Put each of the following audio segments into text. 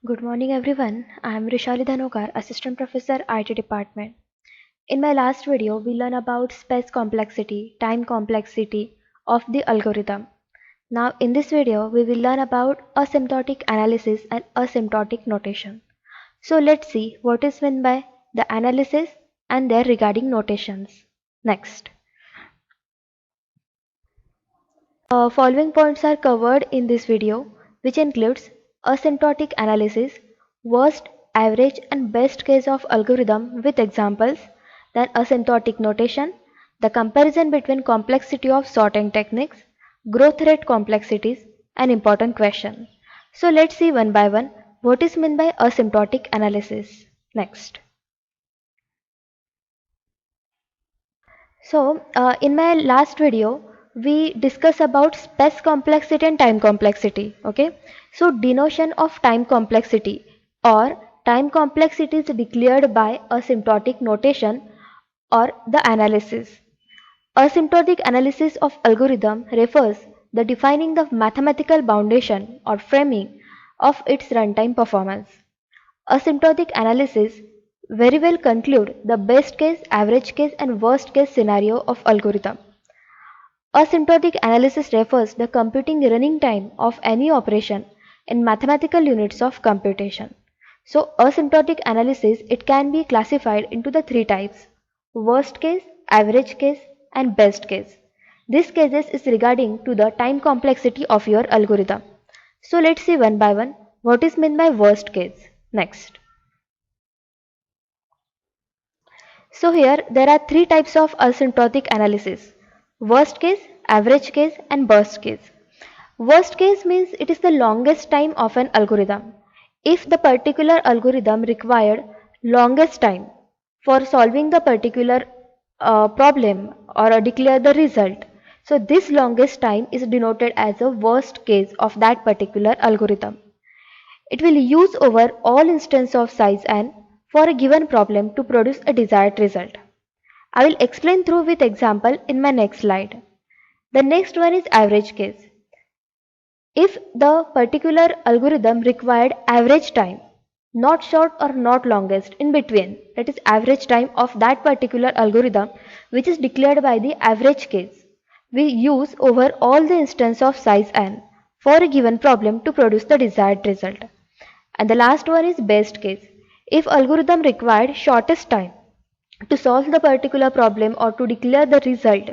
Good morning everyone. I am Rishali Dhanokar, Assistant Professor IT Department. In my last video, we learned about space complexity, time complexity of the algorithm. Now in this video, we will learn about asymptotic analysis and asymptotic notation. So let's see what is meant by the analysis and their regarding notations. Next. Following points are covered in this video, which includes asymptotic analysis, worst, average and best case of algorithm with examples, then asymptotic notation, the comparison between complexity of sorting techniques, growth rate complexities, and important question. So let's see one by one what is meant by asymptotic analysis. Next. In my last video, we discussed about space complexity and time complexity. Okay. So, denotion of time complexity or time complexity is declared by asymptotic notation or the analysis. Asymptotic analysis of algorithm refers the defining the mathematical foundation or framing of its runtime performance. Asymptotic analysis very well conclude the best case, average case and worst case scenario of algorithm. Asymptotic analysis refers the computing running time of any operation in mathematical units of computation. So asymptotic analysis it can be classified into the three types: worst case, average case and best case. This cases is regarding to the time complexity of your algorithm. So let's see one by one what is meant by worst case. Next. So here there are three types of asymptotic analysis: worst case, average case and best case. Worst case means it is the longest time of an algorithm. If the particular algorithm required longest time for solving the particular problem or declare the result, so this longest time is denoted as a worst case of that particular algorithm. It will use over all instances of size n for a given problem to produce a desired result. I will explain through with example in my next slide. The next one is average case. If the particular algorithm required average time, not short or not longest, in between, that is average time of that particular algorithm which is declared by the average case, we use over all the instances of size n for a given problem to produce the desired result. And the last one is best case. If algorithm required shortest time to solve the particular problem or to declare the result,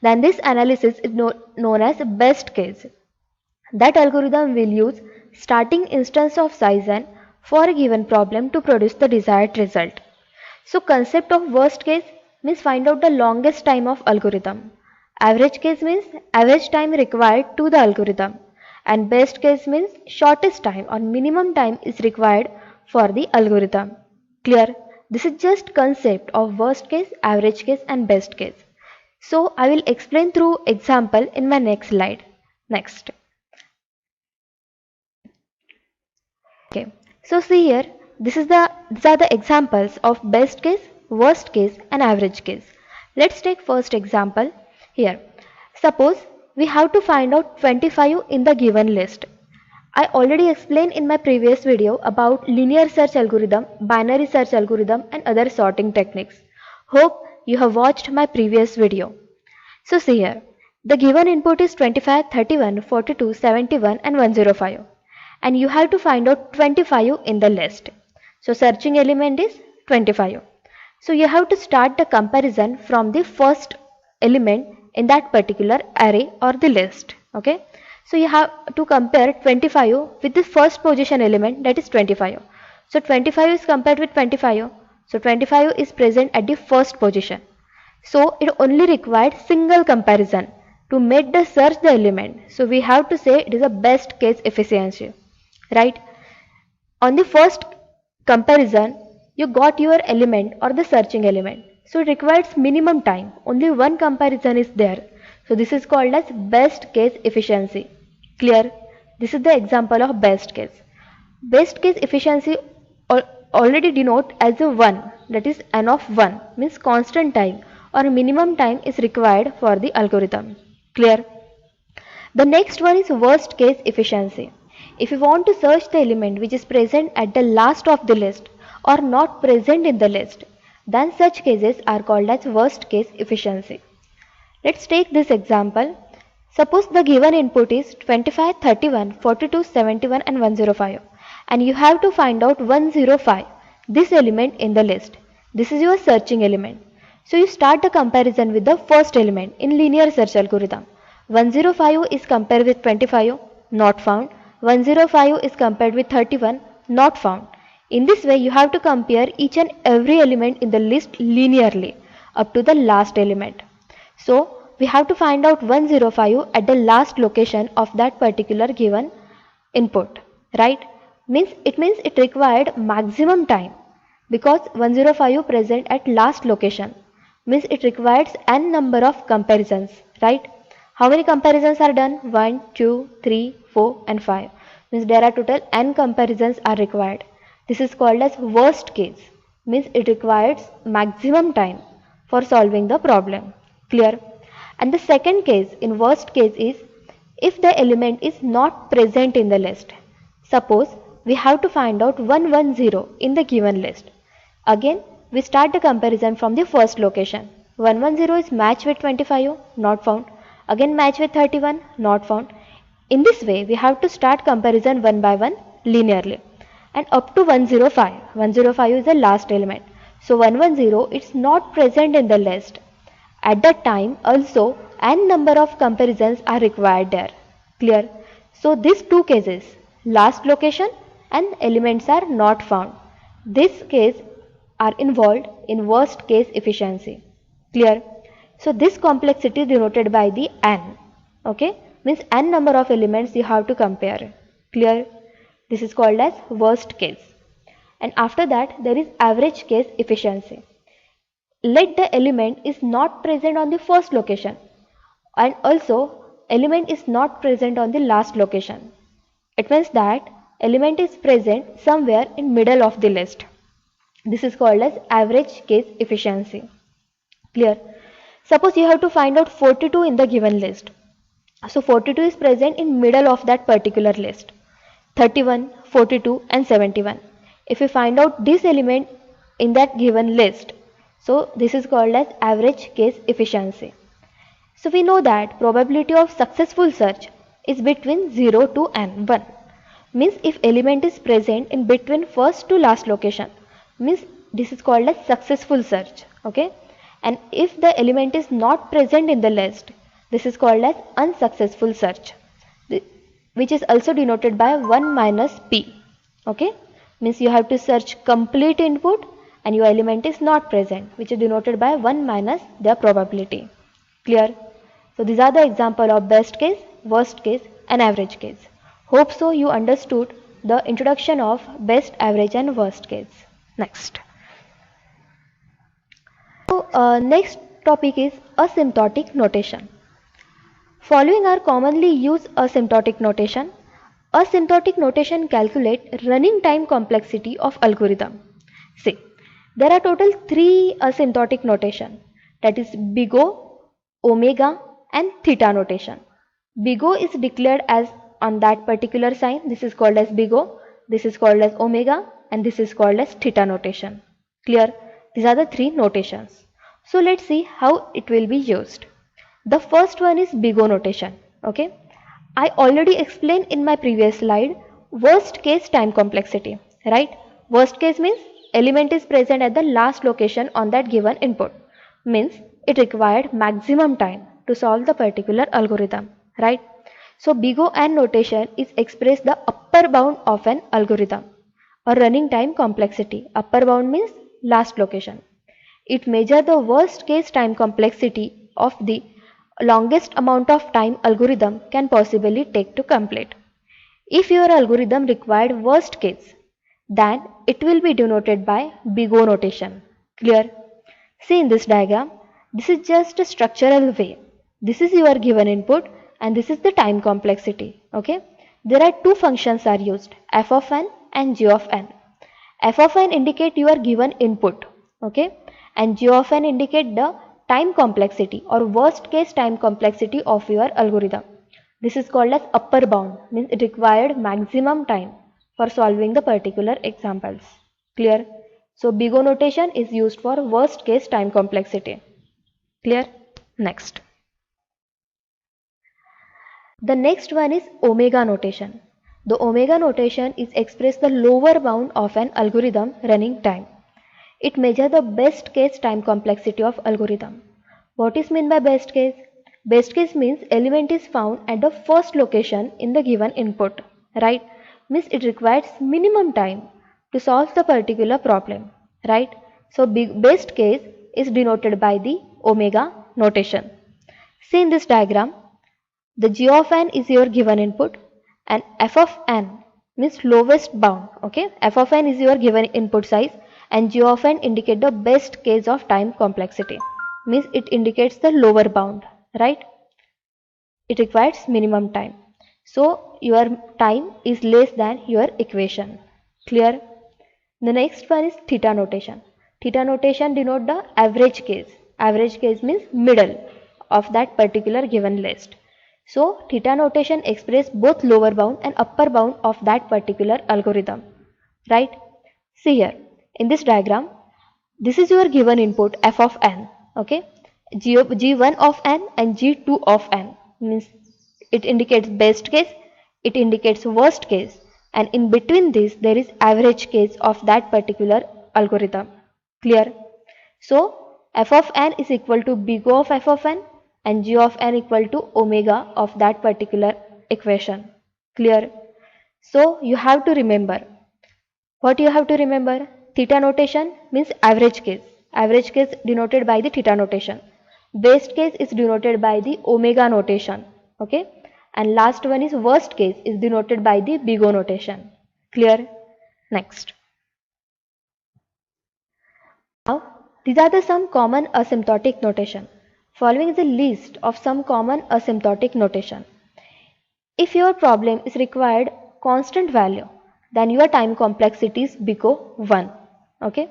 then this analysis is known as best case. That algorithm will use starting instance of size n for a given problem to produce the desired result. So concept of worst case means find out the longest time of algorithm. Average case means average time required to the algorithm. And best case means shortest time or minimum time is required for the algorithm. Clear? This is just concept of worst case, average case and best case. So I will explain through example in my next slide. Next. Okay. So see here, these are the examples of best case, worst case and average case. Let's take first example here. Suppose we have to find out 25 in the given list. I already explained in my previous video about linear search algorithm, binary search algorithm and other sorting techniques. Hope you have watched my previous video. So see here, the given input is 25, 31, 42, 71 and 105 and you have to find out 25 in the list. So searching element is 25. So you have to start the comparison from the first element in that particular array or the list. Okay. So you have to compare 25 with the first position element, that is 25. So 25 is compared with 25. So 25 is present at the first position. So it only required single comparison to make the search the element. So we have to say it is a best case efficiency. Right? On the first comparison, you got your element or the searching element. So it requires minimum time. Only one comparison is there. So this is called as best case efficiency. Clear? This is the example of best case. Best case efficiency already denote as a 1, that is n of 1 means constant time or minimum time is required for the algorithm. Clear? The next one is worst case efficiency. If you want to search the element which is present at the last of the list or not present in the list, then such cases are called as worst case efficiency. Let's take this example. Suppose the given input is 25, 31, 42, 71 and 105 and you have to find out 105, this element in the list. This is your searching element. So you start the comparison with the first element in linear search algorithm. 105 is compared with 25, not found. 105 is compared with 31, not found. In this way you have to compare each and every element in the list linearly up to the last element. So we have to find out 105 at the last location of that particular given input, right? It means it required maximum time because 105 present at last location means it requires n number of comparisons, right? How many comparisons are done? 1, 2, 3, 4 and 5. Means there are total n comparisons are required. This is called as worst case. Means it requires maximum time for solving the problem. Clear? And the second case in worst case is if the element is not present in the list. Suppose we have to find out 110 in the given list. Again, we start the comparison from the first location. 110 is matched with 25, not found. Again match with 31, not found. In this way, we have to start comparison one by one linearly. And up to 105. 105 is the last element. So 110 is not present in the list. At that time also n number of comparisons are required there. Clear? So these two cases, last location and elements are not found. This case are involved in worst case efficiency. Clear? So this complexity is denoted by the n. Okay? Means n number of elements you have to compare. Clear? This is called as worst case. And after that there is average case efficiency. Let the element is not present on the first location and also element is not present on the last location. It means that element is present somewhere in middle of the list. This is called as average case efficiency. Clear? Suppose you have to find out 42 in the given list. So 42 is present in middle of that particular list. 31, 42 and 71. If you find out this element in that given list, so this is called as average case efficiency. So we know that probability of successful search is between 0 to n1. Means if element is present in between first to last location, means this is called as successful search. Okay? And if the element is not present in the list, this is called as unsuccessful search, which is also denoted by 1 minus p. Okay? Means you have to search complete input and your element is not present, which is denoted by 1 minus the probability. Clear? So these are the example of best case, worst case and average case. Hope so you understood the introduction of best, average and worst case. Next. So next topic is asymptotic notation. Following are commonly used asymptotic notation. Asymptotic notation calculate running time complexity of algorithm. See, there are total 3 asymptotic notation, that is big O, omega and theta notation. Big O is declared as on that particular sign. This is called as big O, this is called as omega and this is called as theta notation. Clear? These are the 3 notations. So let's see how it will be used. The first one is big O notation. Okay, I already explained in my previous slide worst case time complexity, right? Worst case means element is present at the last location on that given input, means it required maximum time to solve the particular algorithm, right? So big O and notation is express the upper bound of an algorithm or running time complexity. Upper bound means last location. It measures the worst case time complexity of the longest amount of time algorithm can possibly take to complete. If your algorithm required worst case, then it will be denoted by big O notation. Clear? See in this diagram, this is just a structural way. This is your given input and this is the time complexity. Okay? There are 2 functions are used, f of n and g of n. F of n indicate your given input. Okay? And g of n indicate the time complexity or worst case time complexity of your algorithm. This is called as upper bound, means it required maximum time for solving the particular examples. Clear? So big O notation is used for worst case time complexity. Clear? Next. The next one is omega notation. The omega notation is express the lower bound of an algorithm running time. It measures the best case time complexity of algorithm. What is meant by best case? Best case means element is found at the first location in the given input, right? Means it requires minimum time to solve the particular problem, right? So best case is denoted by the omega notation. See in this diagram, the g of n is your given input and f of n means lowest bound. Okay, f of n is your given input size and g of n indicate the best case of time complexity, means it indicates the lower bound, right? It requires minimum time. So your time is less than your equation. Clear? The next one is theta notation. Theta notation denote the average case. Average case means middle of that particular given list. So theta notation express both lower bound and upper bound of that particular algorithm. Right? See here in this diagram, this is your given input f of n. Okay, g1 of n and g2 of n means it indicates best case, it indicates worst case, and in between this there is average case of that particular algorithm. Clear? So f of n is equal to big O of f of n and g of n equal to omega of that particular equation. Clear? So you have to remember, what you have to remember? Theta notation means average case. Average case denoted by the theta notation. Best case is denoted by the omega notation. Okay. And last one is worst case is denoted by the big O notation. Clear? Next. Now, these are the some common asymptotic notation. Following is a list of some common asymptotic notation. If your problem is required constant value, then your time complexity is big O 1. Okay.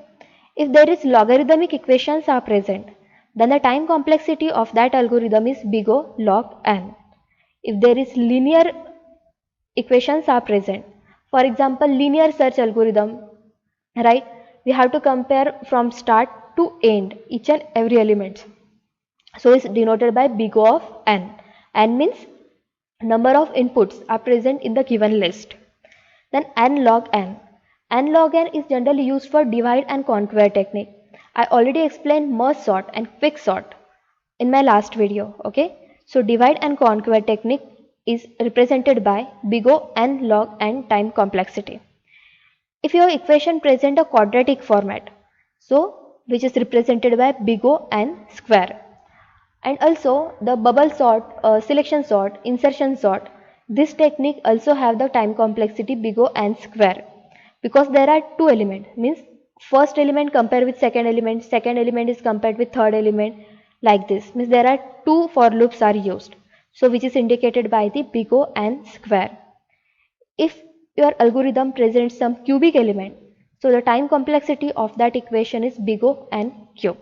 If there is logarithmic equations are present, then the time complexity of that algorithm is big O log n. If there is linear equations are present, for example linear search algorithm, right, we have to compare from start to end each and every element. So it's denoted by big O of n. N means number of inputs are present in the given list. Then n log n. N log n is generally used for divide and conquer technique. I already explained merge sort and quick sort in my last video. Okay. So divide and conquer technique is represented by big O n log n time complexity. If your equation present a quadratic format, so which is represented by big O n square. And also the bubble sort, selection sort, insertion sort, this technique also have the time complexity big O n square, because there are two elements, means first element compared with second element is compared with third element, like this, means there are two for loops are used, so which is indicated by the big O n square. If your algorithm presents some cubic element, so the time complexity of that equation is big O n cube.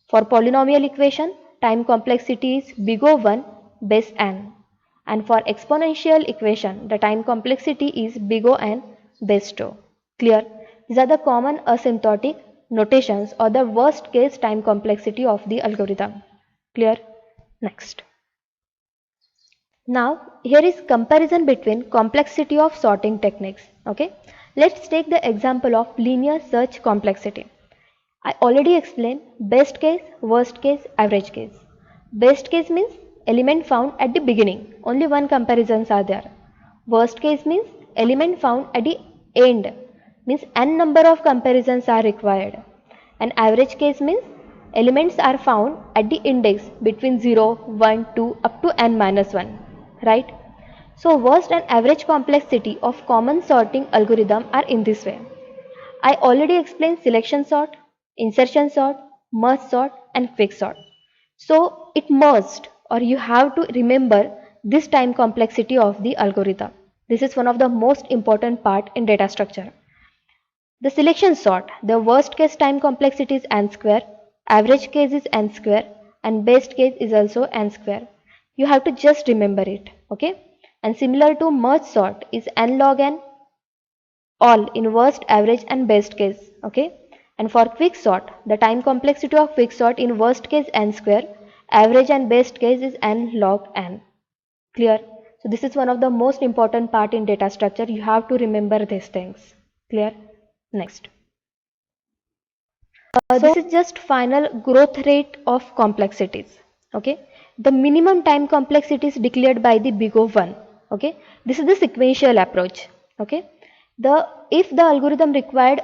For polynomial equation, time complexity is big O1 base n, and for exponential equation the time complexity is big O n base 2. Clear? These are the common asymptotic notations or the worst case time complexity of the algorithm. Clear? Next. Now here is comparison between complexity of sorting techniques. Okay, let's take the example of linear search complexity. I already explained best case, worst case, average case. Best case means element found at the beginning, only one comparisons are there. Worst case means element found at the end, means n number of comparisons are required. And average case means elements are found at the index between 0, 1, 2 up to n minus 1, right? So worst and average complexity of common sorting algorithm are in this way. I already explained selection sort, insertion sort, merge sort and quick sort. So it must, or you have to remember this time complexity of the algorithm. This is one of the most important part in data structure. The selection sort, the worst case time complexity is n square, average case is n square and best case is also n square. You have to just remember it, okay? And similar to merge sort is n log n, all in worst, average and best case, okay? And for quick sort, the time complexity of quick sort in worst case n square, average and best case is n log n. Clear? So this is one of the most important part in data structure. You have to remember these things. Clear? Next. This is just final growth rate of complexities. Okay. The minimum time complexity is declared by the big O 1. Okay. This is the sequential approach. Okay. If the algorithm required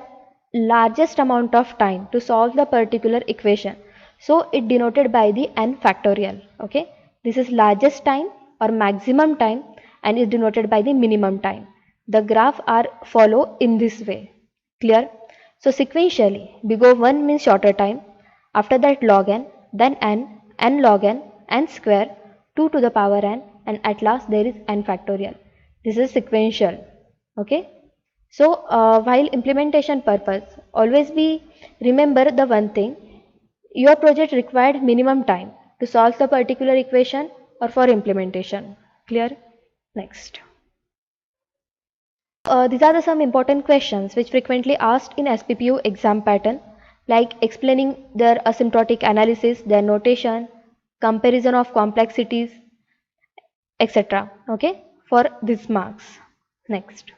largest amount of time to solve the particular equation, so it denoted by the n factorial. Okay. This is largest time or maximum time and is denoted by the minimum time. The graph are follow in this way. Clear? So sequentially, big O 1 means shorter time, after that log n, then n log n square, 2 to the power n, and at last there is n factorial. This is sequential. Okay. So while implementation purpose, always be remember the one thing, your project required minimum time to solve the particular equation or for implementation. Clear? Next. These are some important questions which frequently asked in SPPU exam pattern, like explaining their asymptotic analysis, their notation, comparison of complexities, etc. Okay, for these marks. Next.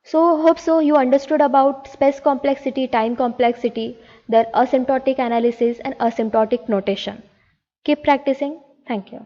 So hope so you understood about space complexity, time complexity, their asymptotic analysis and asymptotic notation. Keep practicing. Thank you.